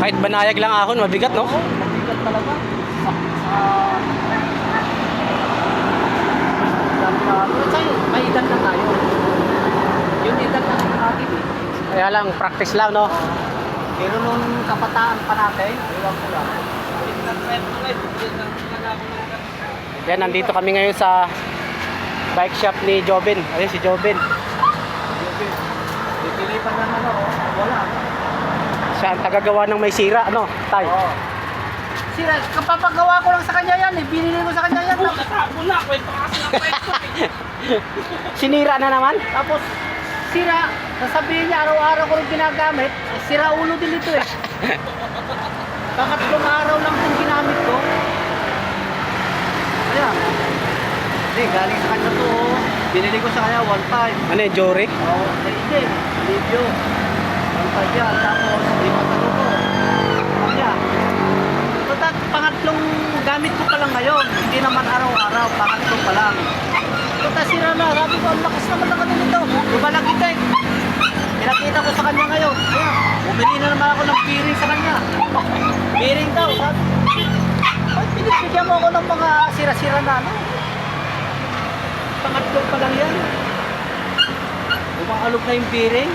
Kahit banayag lang ahon, mabigat, no? Oo, mabigat talaga. May edad na tayo. Yung edad na natin eh. Kaya lang, practice lang, no? Pero nung kabataan pa natin, iwan ko lang. Yan, nandito kami ngayon sa bike shop ni Jobin. Ayun si Jobin. Ditilipan na naman ako, wala. Siya ang tagagawa ng may sira, ano? Tay. Oo. Sira, kapapagawa ko lang sa kanya yan eh. Binili ko sa kanya yan. Wala, kwento kasi ng kwento. Sinira na naman? Tapos, sira, sasabihin niya araw-araw ko rin ginagamit. Sira ulo din ito eh. Pangatlong araw lang itong ginamit ko. Ayan. Hindi, galing sa kanya to. Binili ko sa kanya one time. Ano yung Jory? Oo, hindi. Video. One time yan. Tapos, hindi matalo ko. Kanya. So, pangatlong gamit ko pa lang ngayon. Hindi naman araw-araw. Pangatlong pa lang. So, sira na. Sabi ko, ang lakas naman ng ano nito. Lumalagitek. Pinakita ko sa kanya ngayon. Ayan. Bumili na naman ako ng bearing sa kanya. Bearing daw. Sabi, ay, pinipigyan mo ako ng mga sira-sira na ano. Pangatlong pa lang yan. Umakalog na yung bearing.